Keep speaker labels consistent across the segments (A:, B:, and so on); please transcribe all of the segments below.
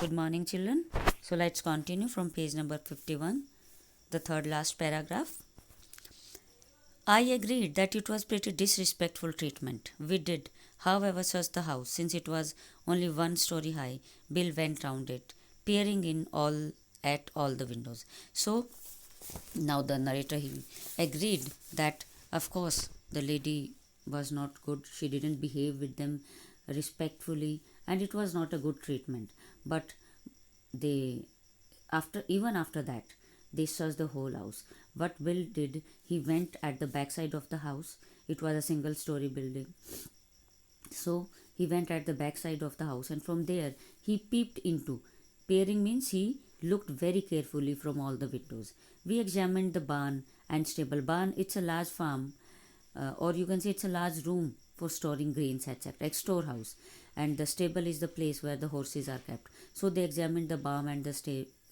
A: Good morning, children. So let's continue from page number 51, the third last paragraph. I agreed that it was pretty disrespectful treatment. We did, however, search the house. Since it was only one story high, Bill went round it, peering in all at all the windows. So now the narrator he agreed that of course the lady was not good. She didn't behave with them respectfully, and it was not a good treatment. But they after that they searched the whole house. What Bill did, he went at the backside of the house. It was a single story building. So he went at the backside of the house, and from there he peeped into. Peering means he looked very carefully from all the windows. We examined the barn and stable. Barn, it's a large farm, or you can say it's a large room for storing grains, etc. Like storehouse. And the stable is the place where the horses are kept. So they examined the barn and the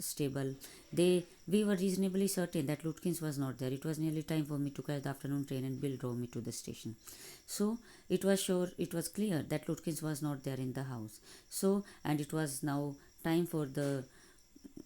A: stable. We were reasonably certain that Lutkins was not there. It was nearly time for me to catch the afternoon train, and Bill drove me to the station. So it was clear that Lutkins was not there in the house. So, and it was now time for the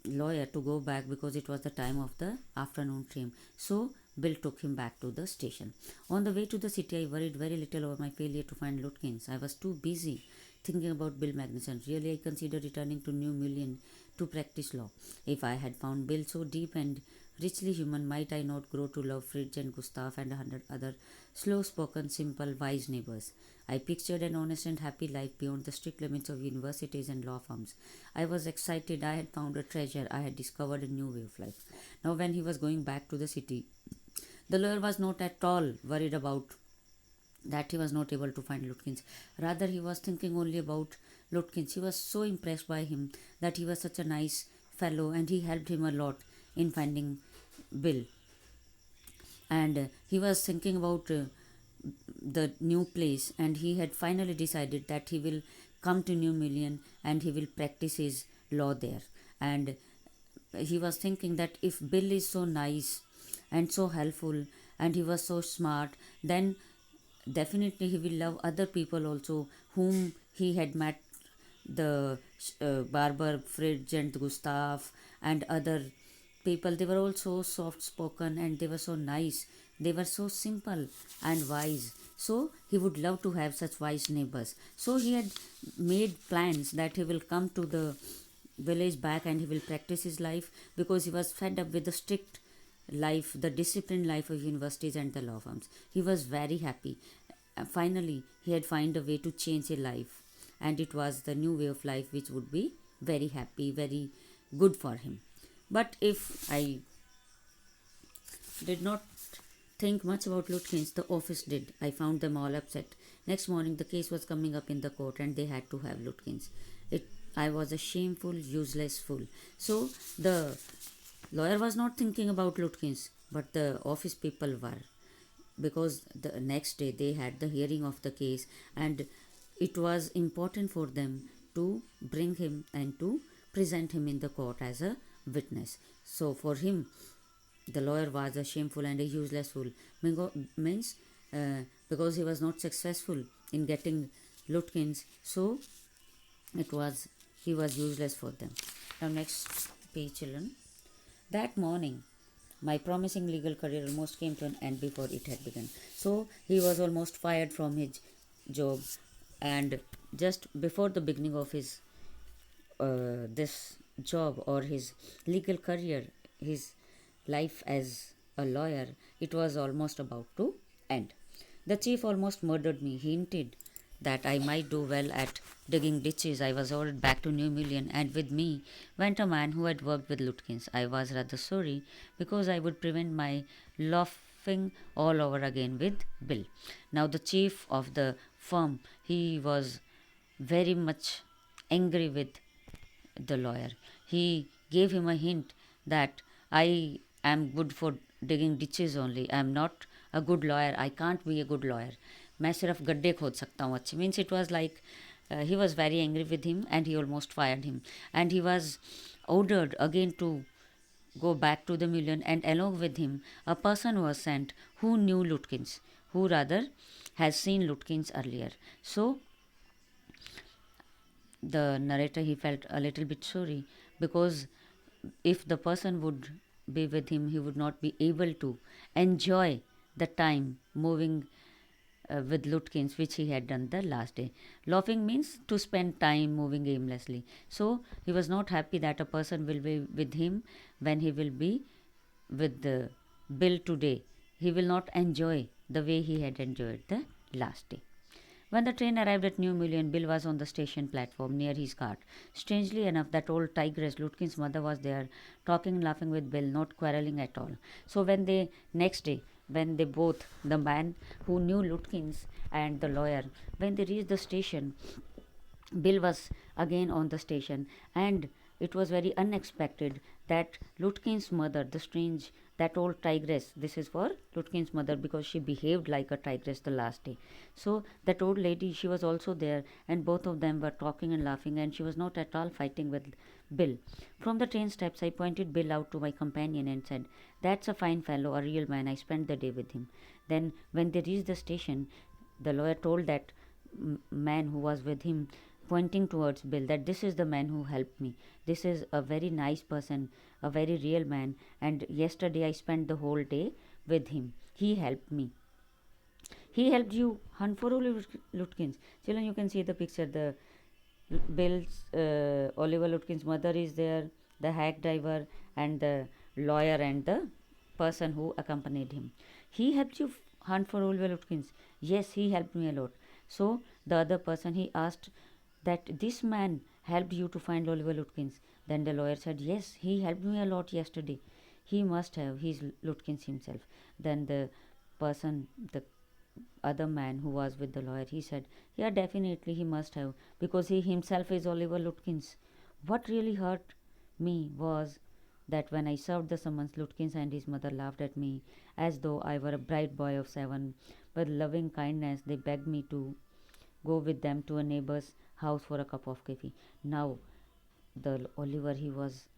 A: lawyer to go back because it was the time of the afternoon train. So Bill took him back to the station. On the way to the city, I worried very little over my failure to find Lutkins. I was too busy thinking about Bill Magnuson. Really, I considered returning to New Million to practice law. If I had found Bill so deep and richly human, might I not grow to love Fritz and Gustav and 100 other slow-spoken, simple, wise neighbors? I pictured an honest and happy life beyond the strict limits of universities and law firms. I was excited. I had found a treasure. I had discovered a new way of life. Now, when he was going back to the city, the lawyer was not at all worried about that he was not able to find Lutkins. Rather, he was thinking only about Lutkins. He was so impressed by him that he was such a nice fellow, and he helped him a lot in finding Bill. And he was thinking about the new place, and he had finally decided that he will come to New Million and he will practice his law there. And he was thinking that if Bill is so nice and so helpful and he was so smart, then definitely he will love other people also whom he had met, the barber Fritz and Gustav and other people. They were all so soft spoken and they were so nice. They were so simple and wise. So he would love to have such wise neighbors. So he had made plans that he will come to the village back and he will practice his life because he was fed up with the strict life, the disciplined life of universities and the law firms. He was very happy. Finally, he had found a way to change his life, and it was the new way of life which would be very happy, very good for him. But if I did not think much about Lutkins, the office did. I found them all upset. Next morning, the case was coming up in the court, and they had to have Lutkins. I was a shameful, useless fool. So the lawyer was not thinking about Lutkins, but the office people were, because the next day they had the hearing of the case, and it was important for them to bring him and to present him in the court as a witness. So for him, the lawyer was a shameful and a useless fool. Means because he was not successful in getting Lutkins, so it was he was useless for them. Now next page, children. That morning, my promising legal career almost came to an end before it had begun. So he was almost fired from his job, and just before the beginning of his this job or his legal career, his life as a lawyer, it was almost about to end. The chief almost murdered me. He hinted that I might do well at digging ditches. I was ordered back to New Million, and with me went a man who had worked with Lutkins. I was rather sorry because I would prevent my laughing all over again with Bill. Now, the chief of the firm, he was very much angry with the lawyer. He gave him a hint that I am good for digging ditches only. I am not a good lawyer. I can't be a good lawyer. मैं सिर्फ गड्ढे खोद सकता हूँ अच्छे. Means it was like he was very angry with him and he almost fired him. And he was ordered again to go back to the Million, and along with him a person was sent who knew Lutkins, who rather has seen Lutkins earlier. So the narrator, he felt a little bit sorry, because if the person would be with him, he would not be able to enjoy the time moving with Lutkins, which he had done the last day. Loafing means to spend time moving aimlessly. So he was not happy that a person will be with him when he will be with the Bill today. He will not enjoy the way he had enjoyed the last day. When the train arrived at New Million, Bill was on the station platform near his cart. Strangely enough, that old tigress, Lutkin's mother, was there, talking and laughing with Bill, not quarreling at all. So when they, next day, when they both, the man who knew Lutkins and the lawyer, when they reached the station, Bill was again on the station, and it was very unexpected that Lutkin's mother, the strange, that old tigress, this is for Lutkin's mother because she behaved like a tigress the last day. So that old lady, she was also there, and both of them were talking and laughing, and she was not at all fighting with Bill. From the train steps, I pointed Bill out to my companion and said, "That's a fine fellow, a real man. I spent the day with him." Then, when they reached the station, the lawyer told that man who was with him, pointing towards Bill, that this is the man who helped me. This is a very nice person, a very real man, and yesterday I spent the whole day with him. He helped me. He helped you hunt for Lutkins. Children, you can see the picture. The Bill's Oliver Lutkin's mother is there, the hack driver, and the lawyer, and the person who accompanied him. He helped you hunt for Oliver Lutkins. Yes, he helped me a lot. So the other person, he asked that this man helped you to find Oliver Lutkins. Then the lawyer said, yes, he helped me a lot yesterday. He must have. He's Lutkins himself. Then the person, the other man who was with the lawyer, he said, yeah, definitely he must have, because he himself is Oliver Lutkins. What really hurt me was that when I served the summons, Lutkins and his mother laughed at me as though I were a bright boy of 7. With loving kindness, they begged me to go with them to a neighbor's house for a cup of coffee. Now, the Oliver, he was,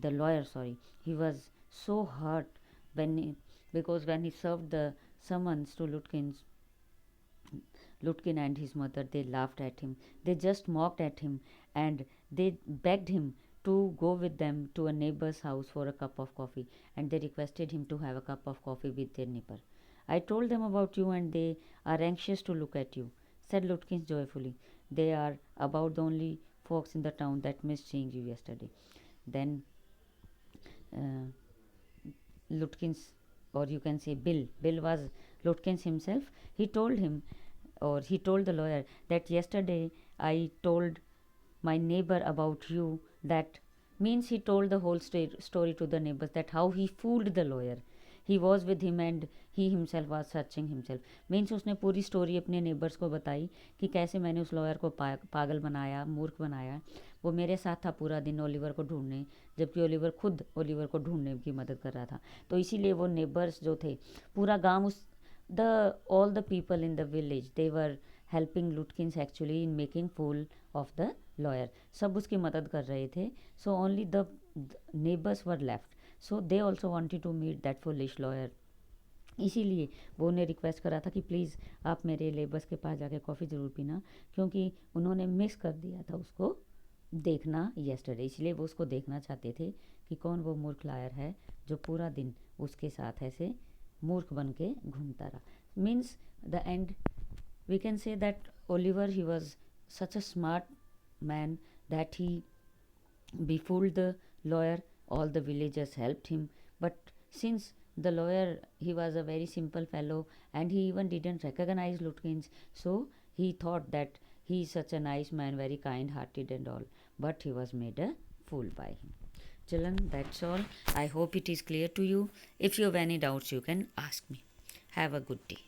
A: the lawyer, sorry, he was so hurt when because when he served the summons to Lutkin and his mother, they laughed at him. They just mocked at him, and they begged him to go with them to a neighbor's house for a cup of coffee, and they requested him to have a cup of coffee with their neighbor. I told them about you, and they are anxious to look at you, said Lutkins joyfully. They are about the only folks in the town that missed seeing you yesterday. Then uh, Lutkins, or you can say Bill was Lutkins himself. He told him, or he told the lawyer, that yesterday I told my neighbor about you. That means he told the whole story to the neighbors, that how he fooled the lawyer. He was with him and he himself was searching himself. Means उसने पूरी story अपने neighbours को बताई कि कैसे मैंने उस lawyer को पागल बनाया, मूर्ख बनाया. वो मेरे साथ था पूरा दिन ओलिवर को ढूंढने, जबकि ओलिवर खुद ओलिवर को ढूंढने की मदद कर रहा था. तो इसीलिए वो नेबर्स जो थे, पूरा गांव, उस the all the people in the village, they were helping Lutkins actually in making fool of the lawyer. सब उसकी मदद कर रहे थे. So only the neighbors were left. So they also wanted to meet that foolish lawyer. इसीलिए वो उन्हें request करा था कि प्लीज़ आप मेरे लेबर्स के पास जाके कॉफ़ी ज़रूर पीना, क्योंकि उन्होंने मिस कर दिया था उसको देखना येस्टरडे. इसलिए वो उसको देखना चाहते थे कि कौन वो मूर्ख लायर है जो पूरा दिन उसके साथ ऐसे मूर्ख बन के घूमता रहा. Means the end we can say that Oliver, he was such a smart man that he befooled the lawyer. All the villagers helped him, but since the lawyer, he was a very simple fellow and he even didn't recognize Lutkins, so he thought that he is such a nice man, very kind hearted and all, but he was made a fool by him. Children, that's all. I hope it is clear to you. If you have any doubts, you can ask me. Have a good day.